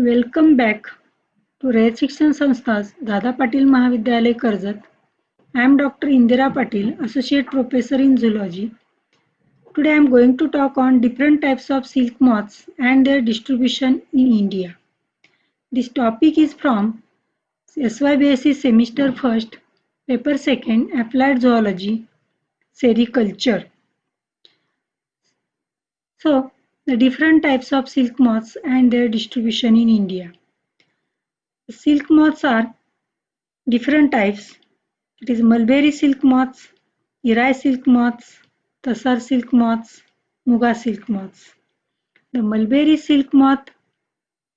Welcome back to Rayat Shikshan Sanstha's Dada Patil Mahavidyalay Karzat. I am Dr. Indira Patil, Associate Professor in Zoology. Today I am going to talk on different types of silk moths and their distribution in India. This topic is from SYBSE Semester 1st, Paper 2nd, Applied Zoology, Sericulture. So, the different types of silk moths and their distribution in India. The silk moths are different types. It is mulberry silk moths, Irai silk moths, Tassar silk moths, Muga silk moths. The mulberry silk moth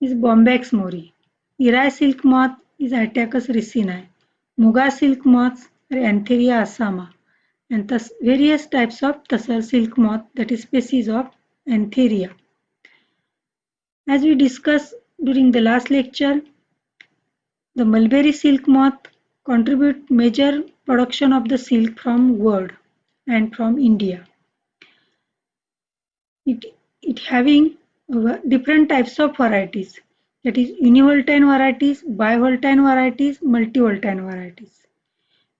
is Bombyx mori. Irai silk moth is Attacus ricini. Muga silk moths are Antheria assama. And thus various types of Tassar silk moth, that is species of Antheria. As we discussed during the last lecture, the mulberry silk moth contribute major production of the silk from world and from India. It having different types of varieties, that is univoltine varieties, bivoltine varieties, multivoltine varieties.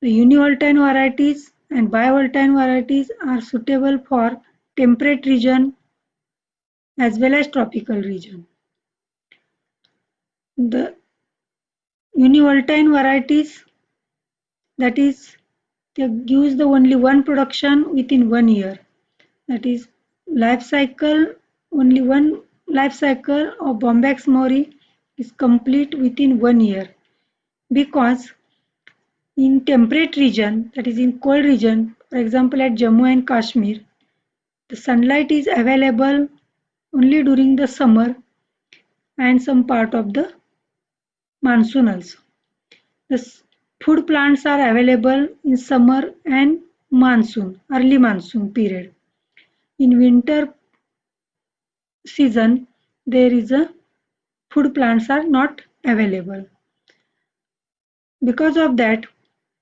The univoltine varieties and bivoltine varieties are suitable for temperate region as well as tropical region. The univoltine varieties, that is, they gives the only one production within 1 year. That is life cycle, only one life cycle of Bombyx mori is complete within 1 year, because in temperate region, that is in cold region, for example at Jammu and Kashmir, the sunlight is available only during the summer and some part of the monsoon also. The food plants are available in summer and monsoon, early monsoon period. In winter season, there is a food plants are not available. Because of that,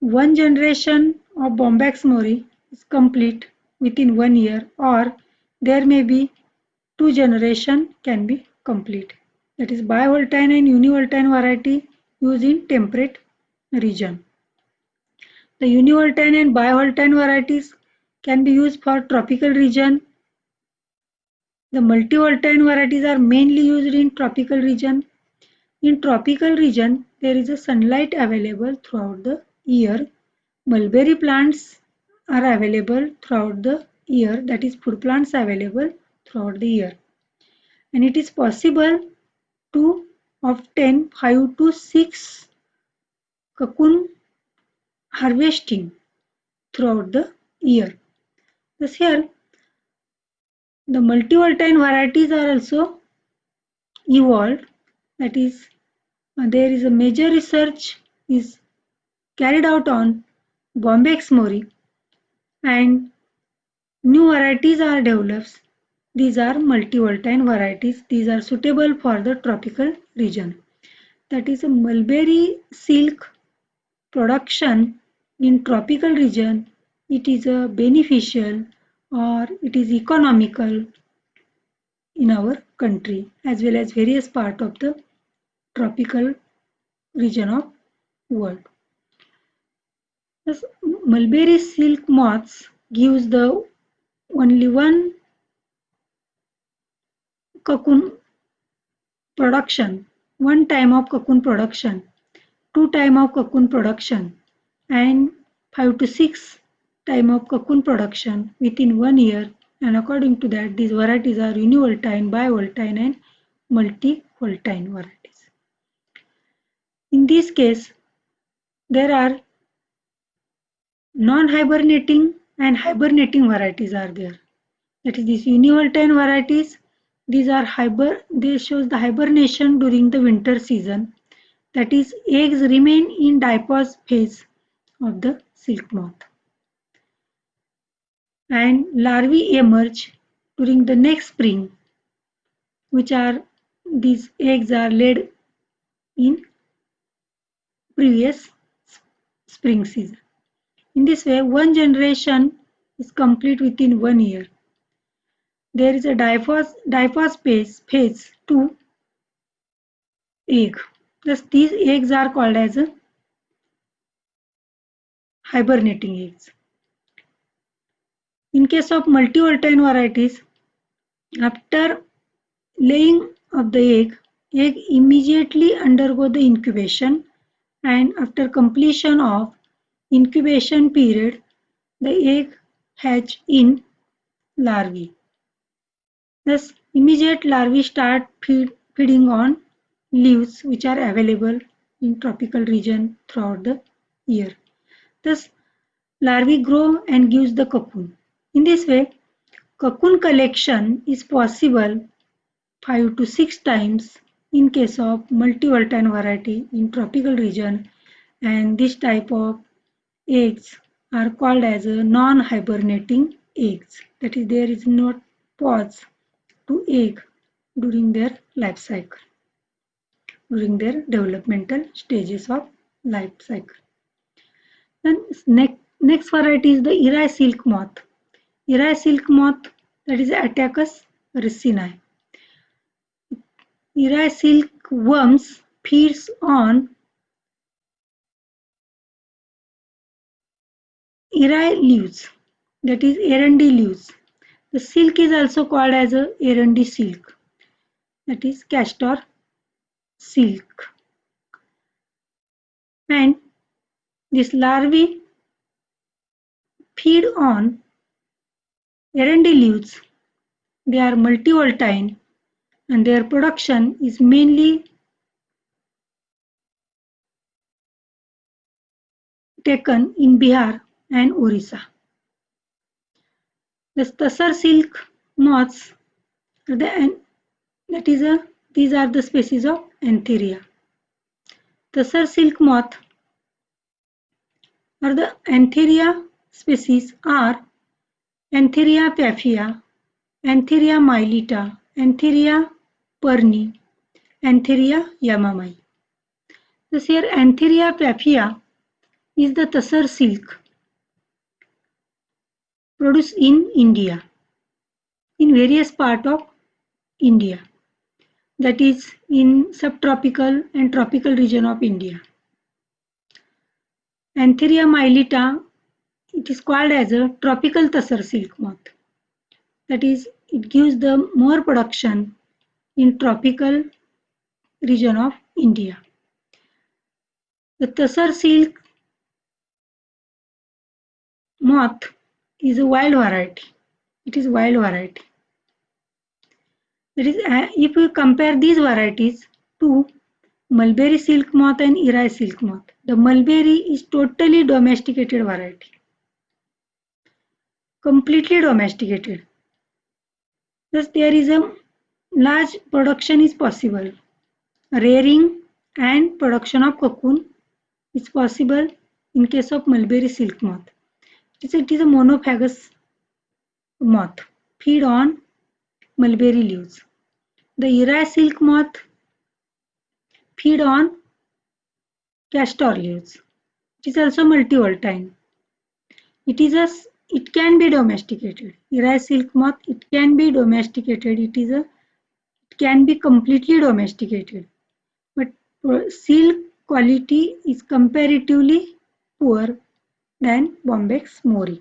one generation of Bombyx mori is complete within 1 year, or there may be 2 generation can be complete. That is bivoltine and univoltine variety used in temperate region. The univoltine and bivoltine varieties can be used for tropical region. The multivoltine varieties are mainly used in tropical region. In tropical region, there is a sunlight available throughout the year. Mulberry plants are available throughout the year, that is food plants available throughout the year. And it is possible to obtain 5 to 6 cocoon harvesting throughout the year. Thus here, the multivoltine varieties are also evolved, that is there is a major research is carried out on Bombyx mori and new varieties are developed. These are multivoltine varieties. These are suitable for the tropical region. That is a mulberry silk production in tropical region. It is a beneficial or it is economical in our country as well as various part of the tropical region of world. Thus, mulberry silk moths gives the only one cocoon production, one time of cocoon production, two time of cocoon production, and 5 to 6 time of cocoon production within 1 year. And according to that, these varieties are univoltine, bivoltine, and multivoltine varieties. In this case, there are non-hibernating and hibernating varieties are there. That is, these univoltine varieties, these are they shows the hibernation during the winter season. That is, eggs remain in diapause phase of the silk moth. And larvae emerge during the next spring, which are these eggs are laid in previous spring season. In this way, one generation is complete within 1 year. There is a diapause phase 2 egg. Thus these eggs are called as hibernating eggs. In case of multivoltine varieties, after laying of the egg immediately undergo the incubation, and after completion of incubation period, the egg hatch in larvae. Thus, immediate larvae start feeding on leaves which are available in tropical region throughout the year. Thus, larvae grow and gives the cocoon. In this way, cocoon collection is possible 5 to 6 times in case of multivoltine variety in tropical region, and this type of eggs are called as non-hibernating eggs. That is, there is not pause to egg during their life cycle, during their developmental stages of life cycle. Then next variety is the Eri silk moth. Eri silk moth, that is Attacus ricini. Eri silk worms feeds on eri leaves, that is arundi leaves. The silk is also called as a arundi silk, that is castor silk. And this larvae feed on arundi leaves. They are multivoltine and their production is mainly taken in Bihar and Orissa. The Tassar silk moths are these are the species of Antheria. Tassar silk moth or the Antheria species are Antheria paphiia, Antheria mylitta, Antheria perni, Antheria yamamai. This here Antheria paphiia is the Tassar silk produced in India, in various parts of India, that is in subtropical and tropical region of India. Antheria mylitta, it is called as a tropical Tassar silk moth. That is, it gives the more production in tropical region of India. The Tassar silk moth is a wild variety. It is wild variety. That is, if we compare these varieties to mulberry silk moth and Eri silk moth, the mulberry is totally domesticated variety, completely domesticated. Thus, there is a large production is possible. Rearing and production of cocoon is possible in case of mulberry silk moth. It is a monophagous moth, feed on mulberry leaves. The Eri silk moth feed on castor leaves. It is also multivoltine. It can be domesticated. Eri silk moth, it can be domesticated. It can be completely domesticated. But silk quality is comparatively poor than Bombyx mori.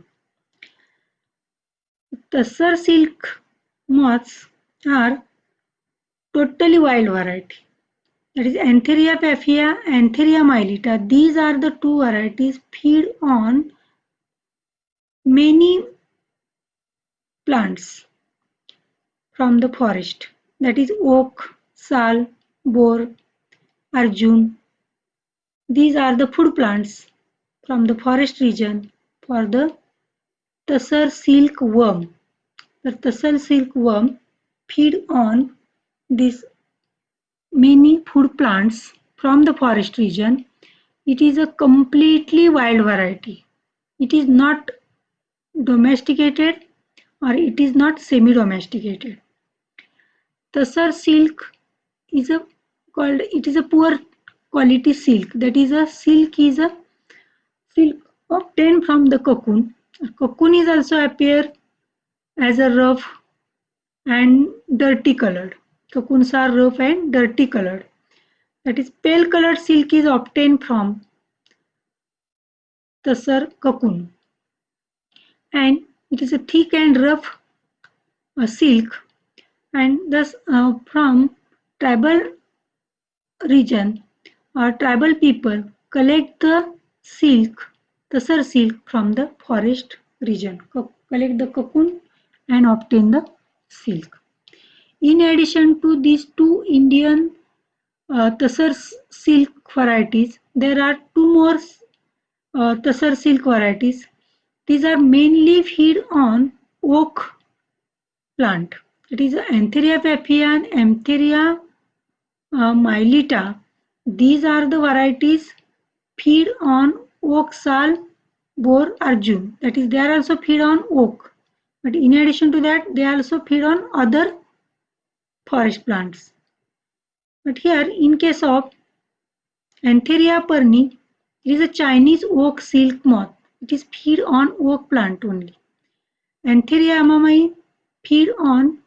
Tassar silk moths are totally wild variety. That is Antheria paphiia, Antheria mylitta. These are the two varieties feed on many plants from the forest. That is oak, sal, bor, arjun. These are the food plants from the forest region for the Tassar silk worm. The Tassar silk worm feed on these many food plants from the forest region. It is a completely wild variety. It is not domesticated or it is not semi-domesticated. Tassar silk is a poor quality silk. That is a silk obtained from the cocoon. Cocoon is also appear as a rough and dirty colored. Cocoons are rough and dirty colored. That is pale colored silk is obtained from Tassar cocoon, and it is a thick and rough silk, and thus from tribal region or tribal people collect the silk, Tassar silk from the forest region, collect the cocoon and obtain the silk. In addition to these two Indian Tassar silk varieties, there are two more Tassar silk varieties. These are mainly feed on oak plant. It is Antheria papaya and Antheria Milita. These are the varieties feed on oak sal bor arjun. That is, they are also feed on oak. But in addition to that, they also feed on other forest plants. But here, in case of Antheria perni, it is a Chinese oak silk moth. It is feed on oak plant only. Antheria amamai feed on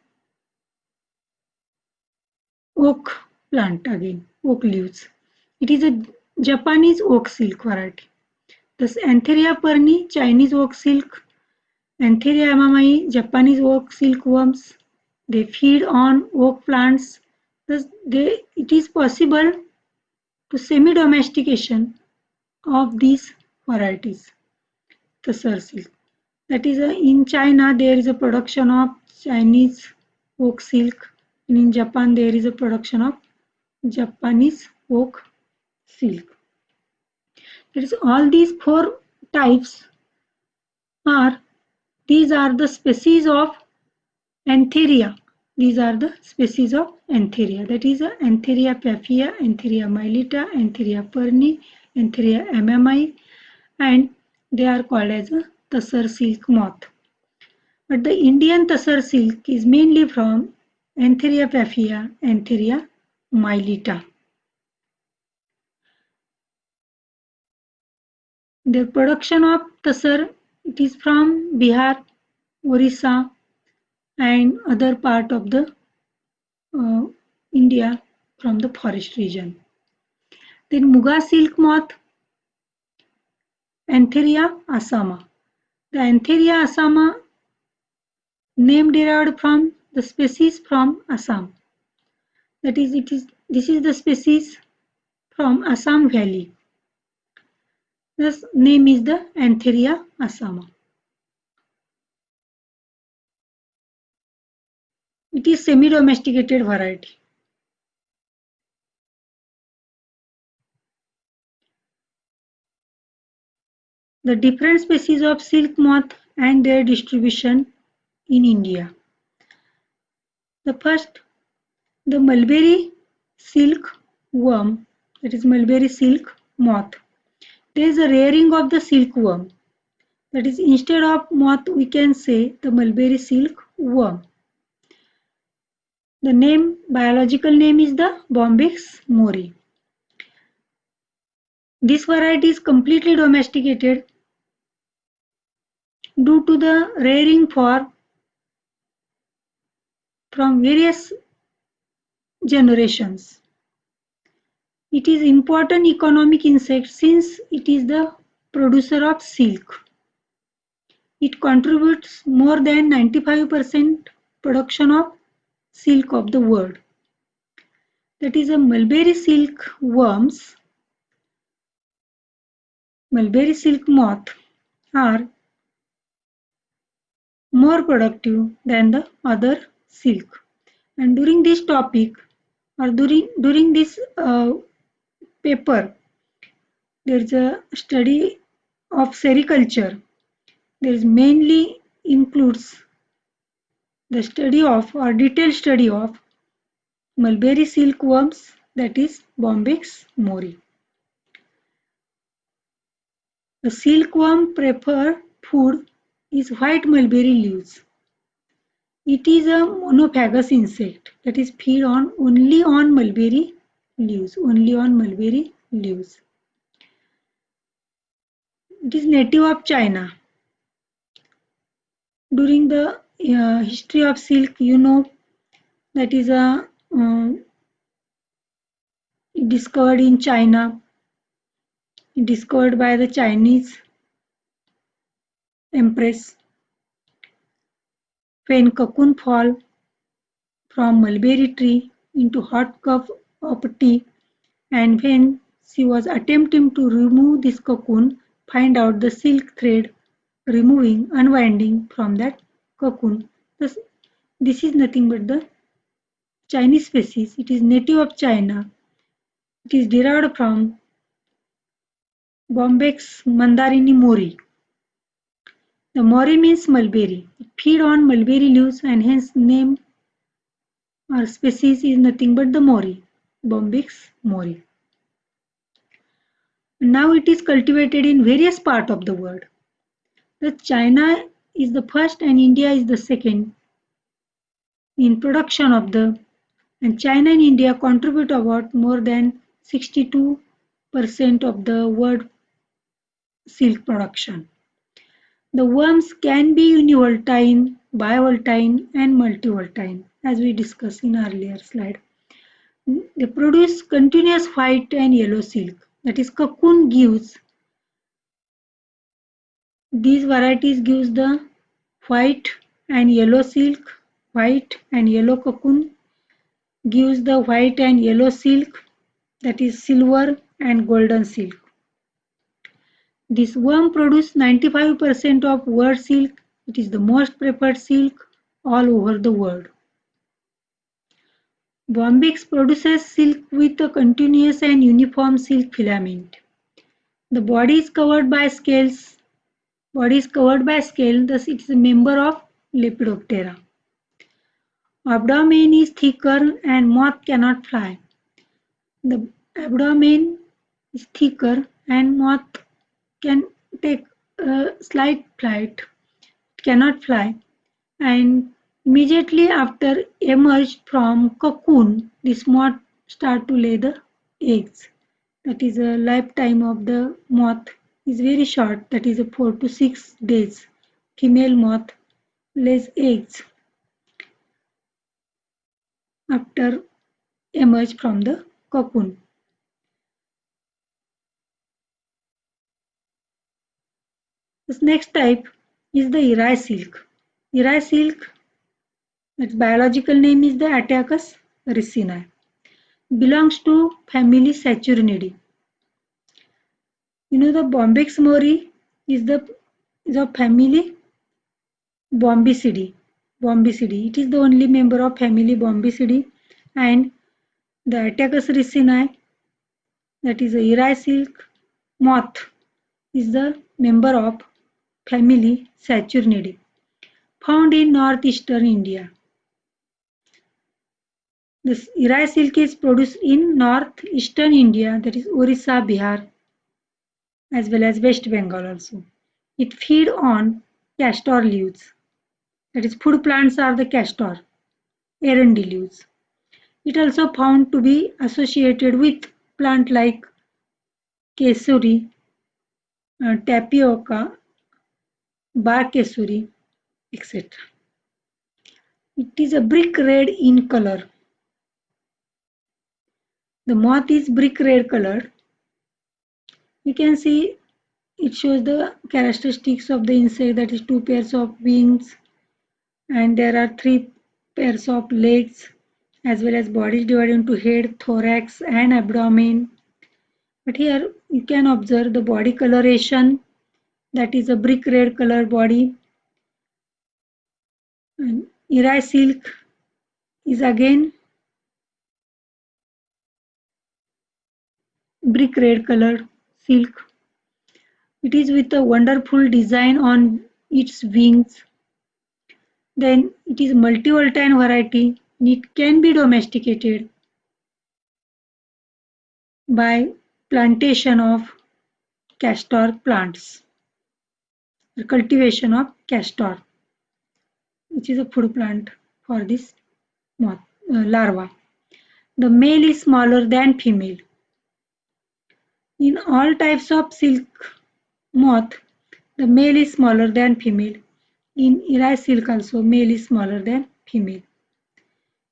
oak plant again, oak leaves. It is a Japanese oak silk variety. Thus, Antheria perni, Chinese oak silk. Antheria amamai, Japanese oak silkworms. They feed on oak plants. Thus, it is possible to semi-domestication of these varieties, the silk. That is, in China there is a production of Chinese oak silk, and in Japan there is a production of Japanese oak silk. That is, all these four types are, these are the species of Antheria. These are the species of Antheria. That is, Antheria papaya, Antheria milita, Antheria perni, Antheria amami, and they are called as a Tassar silk moth. But the Indian Tassar silk is mainly from Antheria papaya, Antheria milita. The production of Tassar, it is from Bihar, Orissa, and other part of the India from the forest region. Then Muga silk moth, Antheria asama. The Antheria asama name derived from the species from Assam. That is, this is the species from Assam Valley. The name is the Antheria asama. It is semi-domesticated variety. The different species of silk moth and their distribution in India. The first, the mulberry silk worm, that is mulberry silk moth. There is a rearing of the silkworm. That is, instead of moth, we can say the mulberry silk worm. The name, biological name is the Bombyx mori. This variety is completely domesticated due to the rearing from various generations. It is important economic insect since it is the producer of silk. It contributes more than 95% production of silk of the world. That is, a mulberry silk worms, mulberry silk moth are more productive than the other silk. And during this topic or during this paper, there is a study of sericulture. There is mainly includes the study of or detailed study of mulberry silkworms, that is Bombyx mori. The silkworm preferred food is white mulberry leaves. It is a monophagous insect that is feed on only on mulberry leaves, only on mulberry leaves. It is native of China. During the history of silk, you know, that is a discovered in China, discovered by the Chinese empress. When cocoon fall from mulberry tree into hot cup of tea, and when she was attempting to remove this cocoon, find out the silk thread removing, unwinding from that cocoon. This is nothing but the Chinese species. It is native of China. It is derived from Bombyx mandarini mori. The mori means mulberry. It feed on mulberry leaves and hence name or species is nothing but the mori, Bombyx mori. Now it is cultivated in various parts of the world. The China is the first and India is the second in production of the, and China and India contribute about more than 62% of the world silk production. The worms can be univoltine, bivoltine and multivoltine as we discussed in earlier slide. They produce continuous white and yellow silk. That is cocoon gives, these varieties gives the white and yellow silk, white and yellow cocoon gives the white and yellow silk, that is silver and golden silk. This worm produces 95% of world silk. It is the most preferred silk all over the world. Bombyx produces silk with a continuous and uniform silk filament. The body is covered by scales. Body is covered by scale, thus it is a member of Lepidoptera. Abdomen is thicker and moth cannot fly. The abdomen is thicker and moth can take a slight flight. It cannot fly. And immediately after emerge from cocoon, this moth start to lay the eggs. That is a lifetime of the moth is very short. That is a 4 to 6 days. Female moth lays eggs after emerge from the cocoon. This next type is the Eri silk. Eri silk, its biological name is the Attacus ricini. Belongs to family Saturnidae. You know the Bombyx mori is a family Bombycidae. Bombycidae. It is the only member of family Bombycidae, and the Attacus ricini, that is a Eri silk moth, is the member of family Saturnidae, found in northeastern India. This Eri silk is produced in northeastern India, that is Orissa, Bihar, as well as West Bengal also. It feeds on castor leaves. That is, food plants are the castor, arundi leaves. It also found to be associated with plant like kesuri, tapioca, bar kesuri, etc. It is a brick red in color. The moth is brick red colored. You can see it shows the characteristics of the insect, that is 2 pairs of wings, and there are 3 pairs of legs, as well as body is divided into head, thorax and abdomen. But here you can observe the body coloration, that is a brick red color body. And Eri silk is again brick red colored silk. It is with a wonderful design on its wings. Then it is multivoltine variety. It can be domesticated by plantation of castor plants, the cultivation of castor, which is a food plant for this moth, larva. The male is smaller than female. In all types of silk moth, the male is smaller than female. In Eri silk also, male is smaller than female.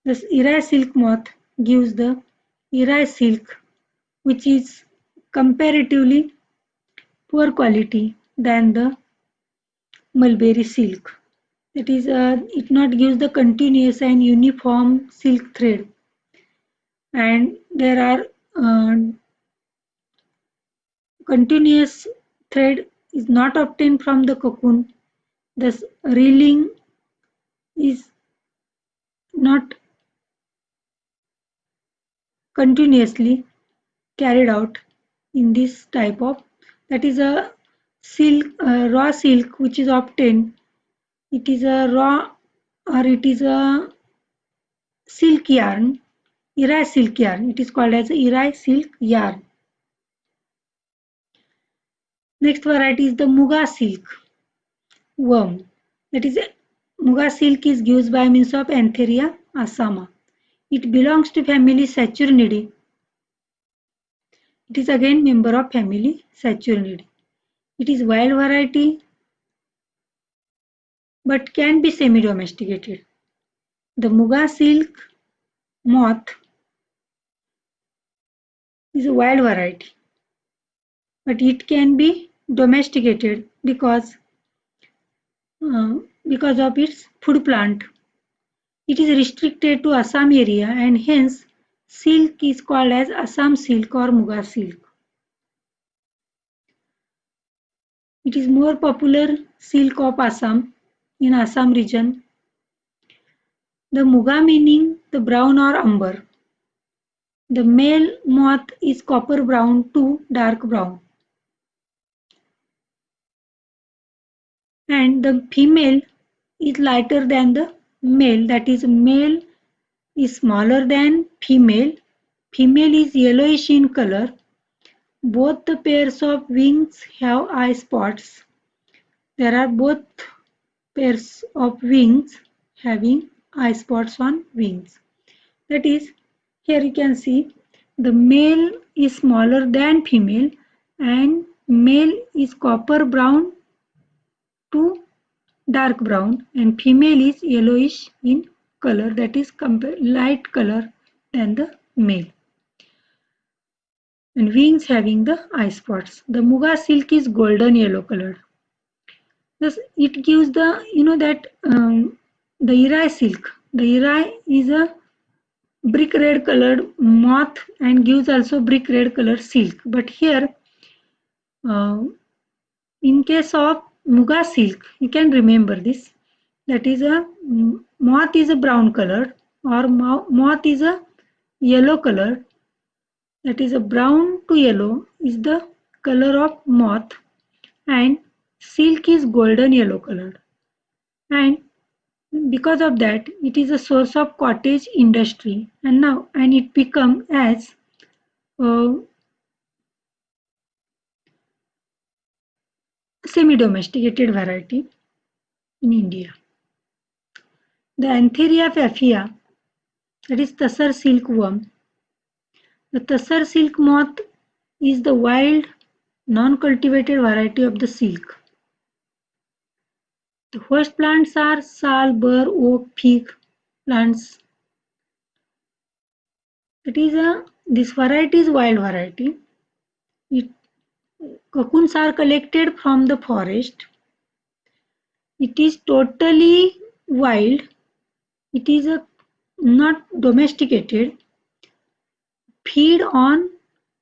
Thus, Eri silk moth gives the Eri silk which is comparatively poor quality than the mulberry silk. That is, it not gives the continuous and uniform silk thread, and there are continuous thread is not obtained from the cocoon. Thus, reeling is not continuously carried out in this type of, that is a silk, raw silk which is obtained. It is a raw, or it is a silk yarn, Irai silk yarn. It is called as Irai silk yarn. Next variety is the Muga silk worm. That is, Muga silk is used by means of Antheria asama. It belongs to family Saturnidae. It is again member of family Saturnidae. It is wild variety but can be semi-domesticated. The Muga silk moth is a wild variety, but it can be domesticated uh, because of its food plant. It is restricted to Assam area, and hence silk is called as Assam silk or Muga silk. It is more popular silk of Assam in Assam region. The Muga meaning the brown or umber. The male moth is copper brown to dark brown, and the female is lighter than the male. That is, male is smaller than female. Female is yellowish in color. Both the pairs of wings have eye spots. There are both pairs of wings having eye spots on wings. That is, here you can see the male is smaller than female, and male is copper brown to dark brown, and female is yellowish in color, that is light color than the male, and wings having the eye spots. The Muga silk is golden yellow colored. Thus it gives the, that the Irai silk. The Irai is a brick red colored moth and gives also brick red color silk. But here, uh, in case of Muga silk, you can remember this. That is, a moth is a brown color, or moth is a yellow color. That is, a brown to yellow is the color of moth, and silk is golden yellow colored. And because of that, it is a source of cottage industry, and it become as a semi-domesticated variety in India. The Antheria paphiia, that is Tassar silkworm. The Tassar silk moth is the wild, non-cultivated variety of the silk. The host plants are sal, bur, oak, fig plants. This variety is wild variety. Cocoons are collected from the forest. It is totally wild. It is not domesticated. Feed on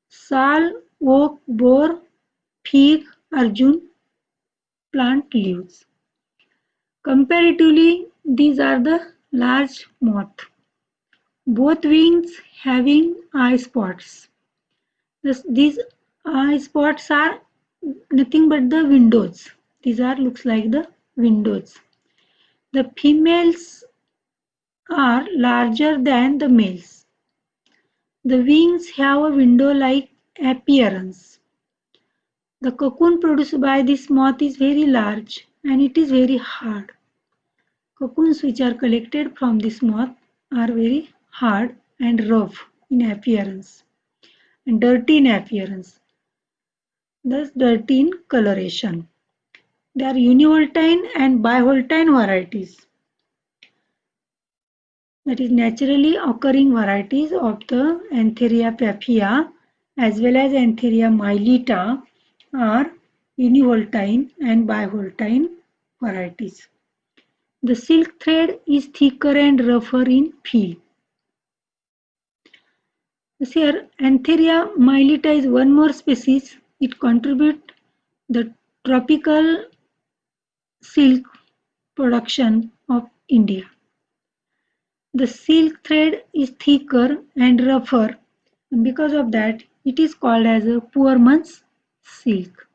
sal, oak, bor, fig, arjun plant leaves. Comparatively, these are the large moth. Both wings having eye spots. These eye spots are nothing but the windows. These are looks like the windows. The females are larger than the males. The wings have a window-like appearance. The cocoon produced by this moth is very large and it is very hard. Cocoons which are collected from this moth are very hard and rough in appearance and dirty in appearance, thus dirty in coloration. They are univoltine and bivoltine varieties, that is naturally occurring varieties of the Antheria paphiia, as well as Antheria mylitta are univoltine and bivoltine varieties. The silk thread is thicker and rougher in feel. Here, Antheria mylitta is one more species. It contributes the tropical silk production of India. The silk thread is thicker and rougher, and because of that, it is called as a poor man's silk.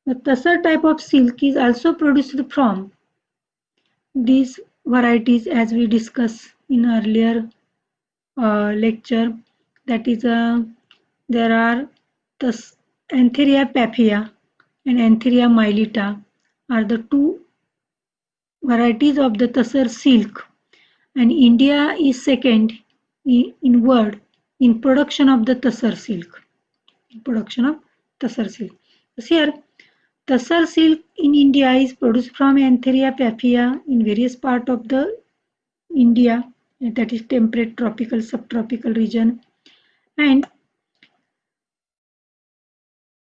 The tussar type of silk is also produced from these varieties, as we discussed in earlier lecture. That is, there are the Antheria papaya and Antheria mylitta are the two varieties of the tussar silk, and India is second in world in production of the tussar silk. Production of tussar silk. So here, tussar silk in India is produced from Antheria papaya in various parts of the India, that is temperate, tropical, subtropical region, and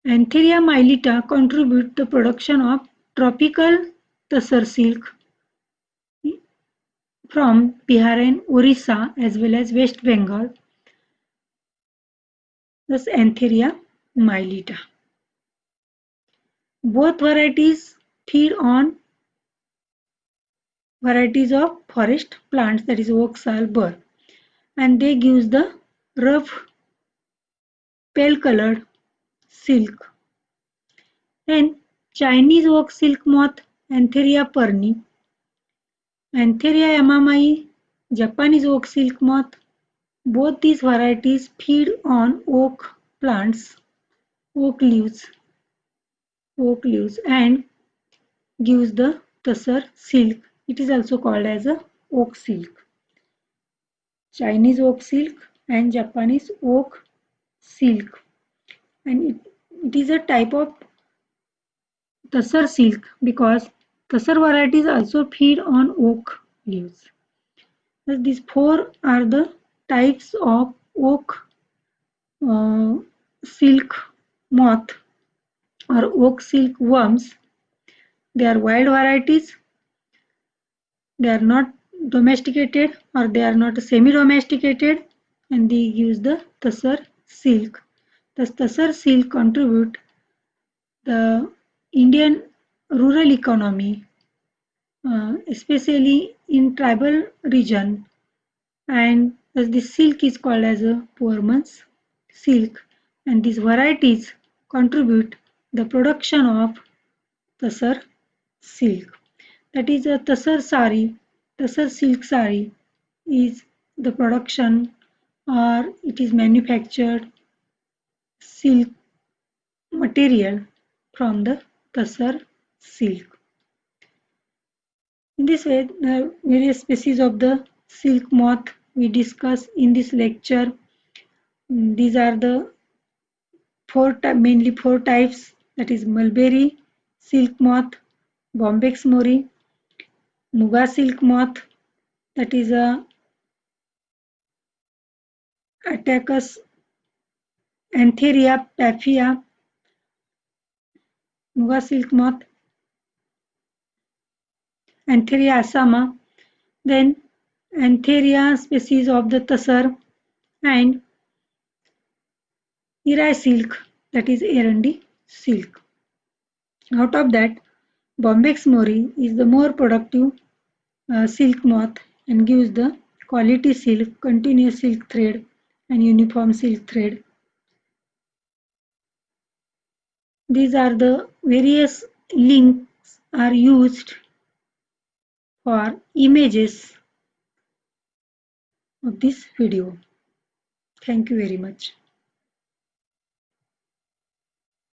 Antheria mylitta contribute the production of tropical tussar silk from Bihar and Orissa as well as West Bengal. Thus Antheria mylitta. Both varieties feed on varieties of forest plants, that is oak, sal, bur, and they gives the rough pale colored silk. And Chinese oak silk moth Antheria perni, Antheria yamamai, Japanese oak silk moth. Both these varieties feed on oak plants, oak leaves, and gives the tussar silk. It is also called as a oak silk. Chinese oak silk and Japanese oak silk, and it is a type of tussar silk because tussar varieties also feed on oak leaves. Thus, these four are the types of oak silk moth or oak silk worms. They are wild varieties. They are not domesticated or they are not semi-domesticated, and they use the tussar silk. The tussar silk contribute the Indian rural economy, especially in tribal region, and as the silk is called as a poor man's silk, and these varieties contribute the production of tussar silk. That is a tussar sari, tussar silk sari is the production or it is manufactured silk material from the tussar silk. In this way, the various species of the silk moth we discuss in this lecture. These are the mainly four types, that is mulberry silk moth, Bombyx mori, Muga silk moth, that is a Attacus Antheria papaya, Muga silk moth, Antheria asama, then Antheria species of the tussar, and Irai silk, that is Erundi silk. Out of that, Bombyx mori is the more productive silk moth and gives the quality silk, continuous silk thread and uniform silk thread. These are the various links are used for images of this video. Thank you very much.